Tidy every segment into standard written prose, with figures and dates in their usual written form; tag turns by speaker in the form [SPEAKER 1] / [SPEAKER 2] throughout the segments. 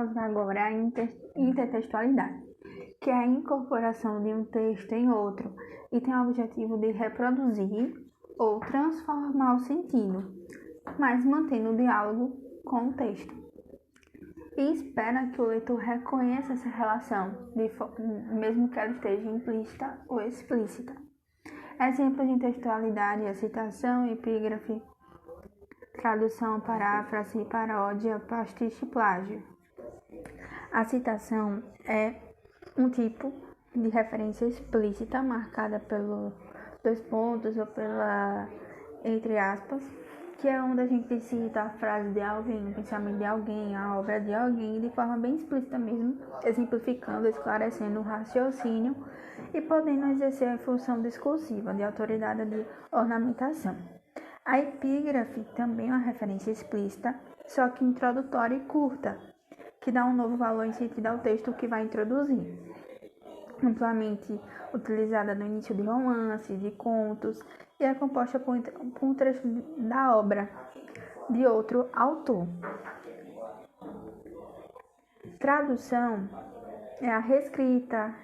[SPEAKER 1] Vamos ver agora a intertextualidade, que é a incorporação de um texto em outro e tem o objetivo de reproduzir ou transformar o sentido, mas mantendo o diálogo com o texto. E espera que o leitor reconheça essa relação, mesmo que ela esteja implícita ou explícita. Exemplos de textualidade: a citação, epígrafe, tradução, paráfrase, paródia, pastiche e plágio. A citação é um tipo de referência explícita marcada pelos dois pontos ou pela entre aspas, que é onde a gente cita a frase de alguém, o pensamento de alguém, a obra de alguém, de forma bem explícita mesmo, exemplificando, esclarecendo o raciocínio e podendo exercer a função discursiva de autoridade de ornamentação. A epígrafe também é uma referência explícita, só que introdutória e curta, que dá um novo valor e sentido ao texto que vai introduzir. Amplamente utilizada no início de romances, de contos, e é composta por um trecho da obra de outro autor. Tradução é a reescrita,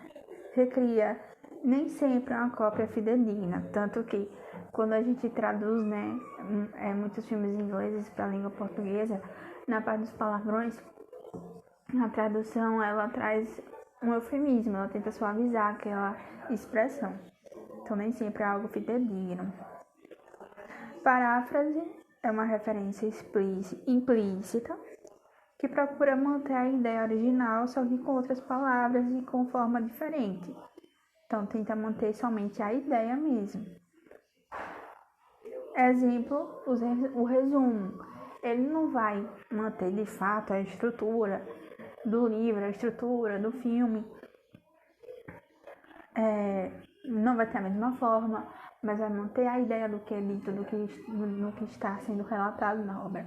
[SPEAKER 1] recria, nem sempre é uma cópia fidedigna, tanto que quando a gente traduz, muitos filmes ingleses para a língua portuguesa, na parte dos palavrões, a tradução ela traz um eufemismo, ela tenta suavizar aquela expressão. Então, nem sempre é algo fidedigno. Paráfrase é uma referência implícita que procura manter a ideia original, só que com outras palavras e com forma diferente. Então, tenta manter somente a ideia mesmo. Exemplo, o resumo. Ele não vai manter de fato a estrutura do livro, a estrutura do filme. Não vai ter a mesma forma, mas vai manter a ideia do que é dito, do que está sendo relatado na obra.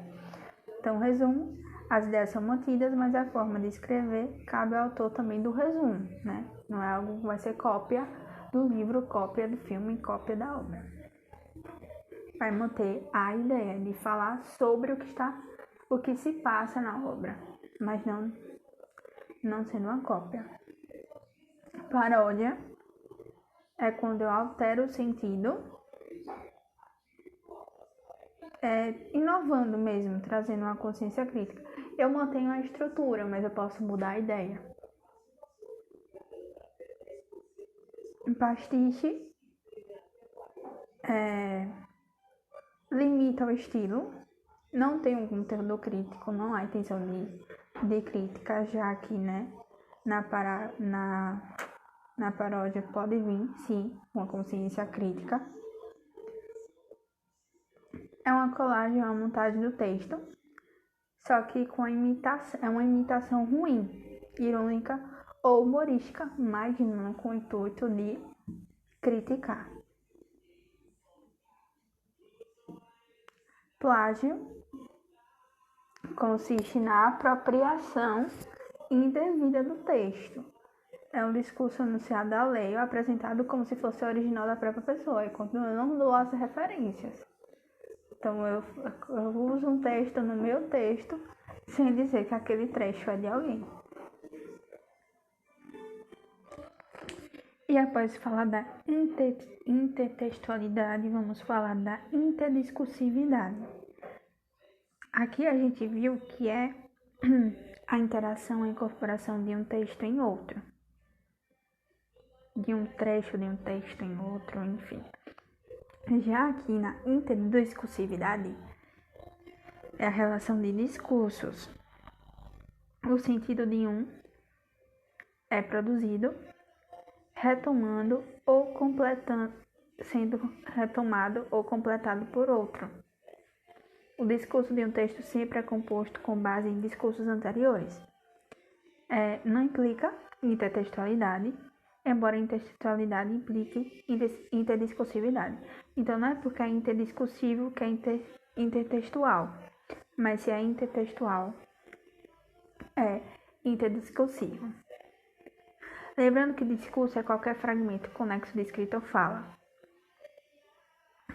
[SPEAKER 1] Então, resumo, as ideias são mantidas, mas a forma de escrever cabe ao autor também do resumo, né? Não é algo que vai ser cópia do livro, cópia do filme, cópia da obra. Vai manter a ideia de falar sobre o que se passa na obra, mas não sendo uma cópia. Paródia é quando eu altero o sentido, inovando mesmo, trazendo uma consciência crítica. Eu mantenho a estrutura, mas eu posso mudar a ideia. Pastiche limita o estilo, não tem um conteúdo crítico, não há intenção de crítica, já que, na paródia pode vir, sim, uma consciência crítica. É uma colagem, uma montagem do texto, só que com é uma imitação ruim, irônica ou humorística, mas não com o intuito de criticar. Plágio consiste na apropriação indevida do texto. É um discurso anunciado à lei ou apresentado como se fosse o original da própria pessoa, enquanto eu não dou as referências. Então, eu uso um texto no meu texto, sem dizer que aquele trecho é de alguém. E após falar da intertextualidade, vamos falar da interdiscursividade. Aqui a gente viu que é a interação, a incorporação de um texto em outro. De um trecho de um texto em outro, enfim. Já aqui na interdiscursividade, é a relação de discursos. O sentido de um é produzido, retomando ou completando, sendo retomado ou completado por outro. O discurso de um texto sempre é composto com base em discursos anteriores. Não implica intertextualidade, embora a intertextualidade implique interdiscursividade. Então, não é porque é interdiscursivo que é intertextual, mas se é intertextual, é interdiscursivo. Lembrando que discurso é qualquer fragmento conexo de escrita ou fala.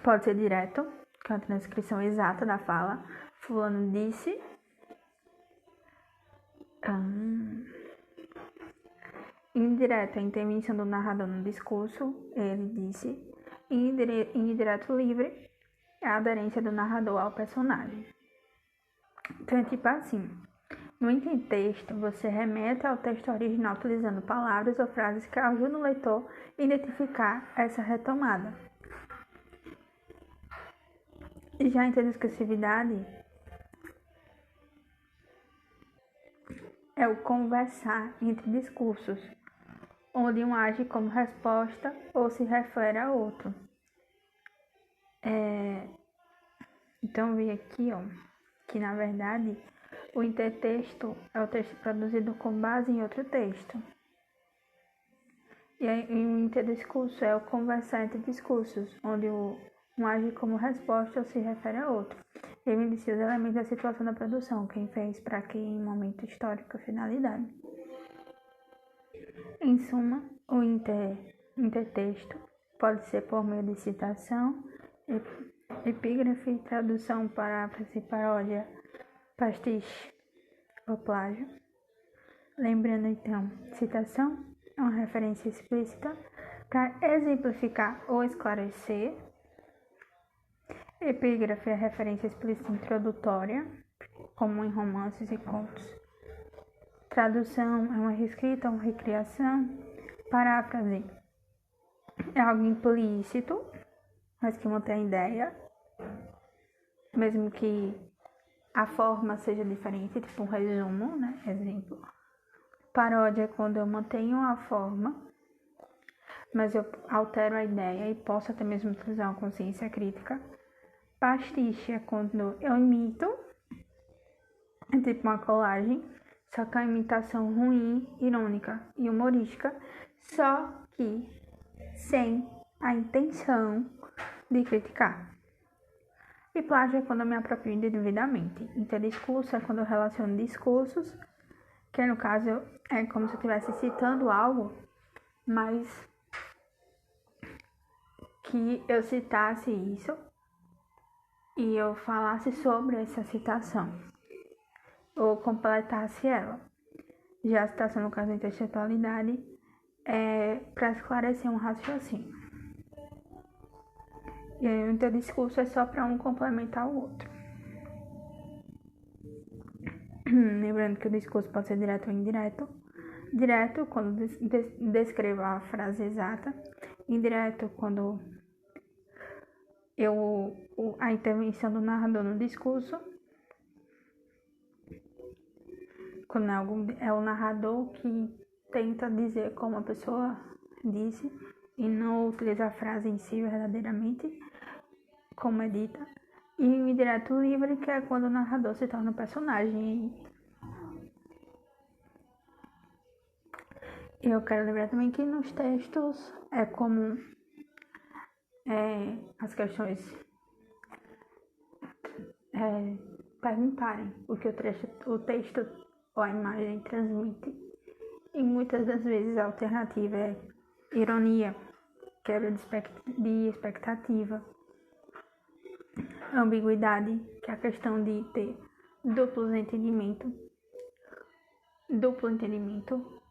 [SPEAKER 1] Pode ser direto, que é a transcrição exata da fala. Fulano disse, Indireto, a intervenção do narrador no discurso, ele disse. Indireto livre, a aderência do narrador ao personagem. Então, é tipo assim. No intertexto, você remete ao texto original utilizando palavras ou frases que ajudam o leitor a identificar essa retomada. E já a interdiscursividade é o conversar entre discursos, onde um age como resposta ou se refere a outro. Então, vi aqui, que na verdade o intertexto é o texto produzido com base em outro texto. E o interdiscurso é o conversar entre discursos, onde um age como resposta ou se refere a outro. Evidencia os elementos da situação da produção, quem fez, para que, em momento histórico, finalidade. Em suma, o intertexto pode ser por meio de citação, epígrafe, tradução, paráfrase, paródia, pastiche ou plágio. Lembrando então, citação é uma referência explícita para exemplificar ou esclarecer. Epígrafe é referência explícita introdutória, como em romances e contos. Tradução é uma reescrita, uma recriação. Paráfrase é algo implícito, mas que mantém a ideia, mesmo que a forma seja diferente, tipo um resumo, né? Exemplo. Paródia é quando eu mantenho a forma, mas eu altero a ideia e posso até mesmo utilizar uma consciência crítica. Pastiche é quando eu imito, é tipo uma colagem, só que é uma imitação ruim, irônica e humorística, só que sem a intenção de criticar. E plágio é quando eu me aproprio indevidamente. Interdiscurso é quando eu relaciono discursos, que no caso é como se eu estivesse citando algo, mas que eu citasse isso e eu falasse sobre essa citação, ou completasse ela. Já a citação, no caso da intertextualidade, é para esclarecer um raciocínio. E aí, o interdiscurso é só para um complementar o outro. Lembrando que o discurso pode ser direto ou indireto. Direto, quando descrevo a frase exata. Indireto, quando a intervenção do narrador no discurso. Quando é o narrador que tenta dizer como a pessoa disse e não utiliza a frase em si verdadeiramente, como é dita. E o indireto livre, que é quando o narrador se torna um personagem. Eu quero lembrar também que nos textos é comum as questões perguntarem o que o texto ou a imagem transmite. E muitas das vezes a alternativa é ironia, quebra de expectativa, ambiguidade, que é a questão de ter duplo entendimento,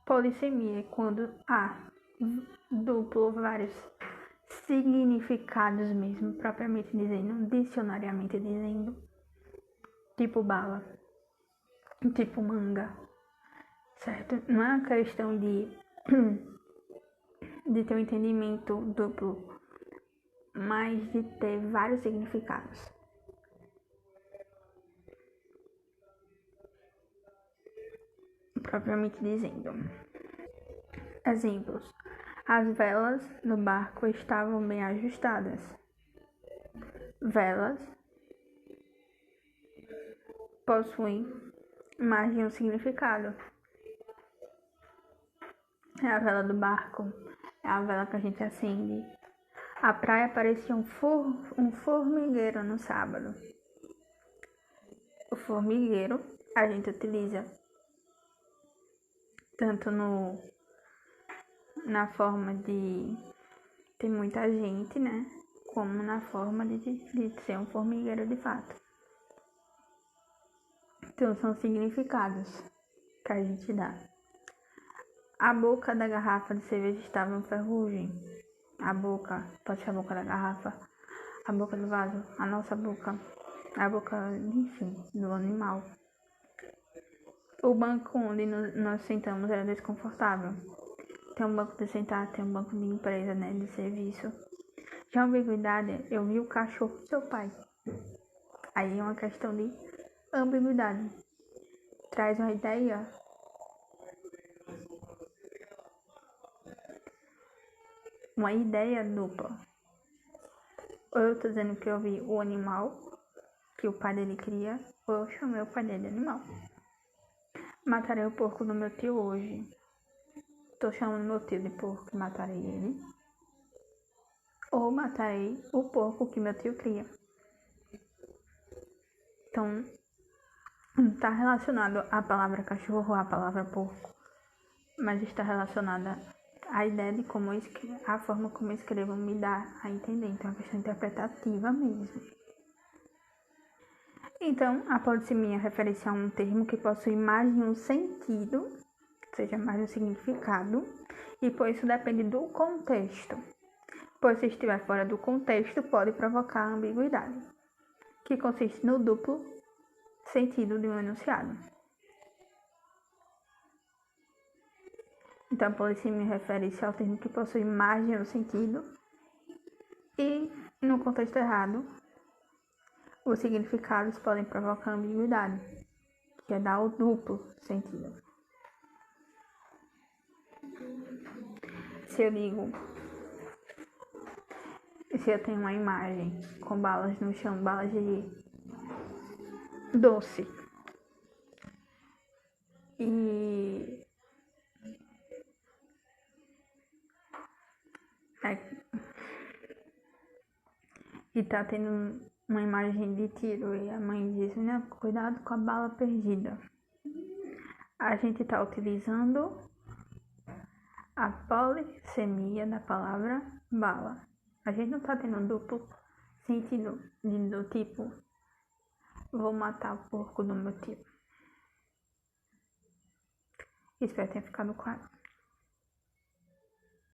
[SPEAKER 1] polissemia, quando há vários significados mesmo, propriamente dizendo, dicionariamente dizendo, tipo bala, tipo manga, certo? Não é uma questão de ter um entendimento duplo, mas de ter vários significados. Propriamente dizendo. Exemplos. As velas no barco estavam bem ajustadas. Velas possuem mais de um significado. É a vela do barco, é a vela que a gente acende. A praia parecia um formigueiro no sábado. O formigueiro a gente utiliza tanto na forma de ter muita gente, né? Como na forma de ser um formigueiro de fato. Então, são significados que a gente dá. A boca da garrafa de cerveja estava em ferrugem. A boca, pode ser a boca da garrafa, a boca do vaso, a nossa boca, a boca, enfim, do animal. O banco onde nós sentamos era desconfortável. Tem um banco de sentar, tem um banco de empresa, né, de serviço. Já a ambiguidade, eu vi o cachorro do seu pai. Aí é uma questão de ambiguidade. Traz uma ideia. Uma ideia dupla. Ou eu tô dizendo que eu vi o animal que o pai dele cria, ou eu chamei o pai dele de animal. Matarei o porco do meu tio hoje. Tô chamando meu tio de porco e matarei ele. Ou matarei o porco que meu tio cria. Então, está relacionado à palavra cachorro, à palavra porco, mas está relacionada à ideia de como eu escrevo, a forma como eu escrevo me dá a entender. Então, é uma questão interpretativa mesmo. Então, a polissemia refere-se a um termo que possui mais de um sentido, ou seja, mais de um significado, e por isso depende do contexto. Pois se estiver fora do contexto, pode provocar ambiguidade, que consiste no duplo sentido de um enunciado. Então, a polissemia refere-se ao termo que possui mais de um sentido e, no contexto errado, os significados podem provocar ambiguidade, que é dar o duplo sentido. Se eu tenho uma imagem com balas no chão, balas de doce, e tá tendo uma imagem de tiro e a mãe diz, né, cuidado com a bala perdida. A gente tá utilizando a polissemia da palavra bala. A gente não tá tendo um duplo sentido do tipo, vou matar o porco do meu tio. Espero que tenha ficado claro.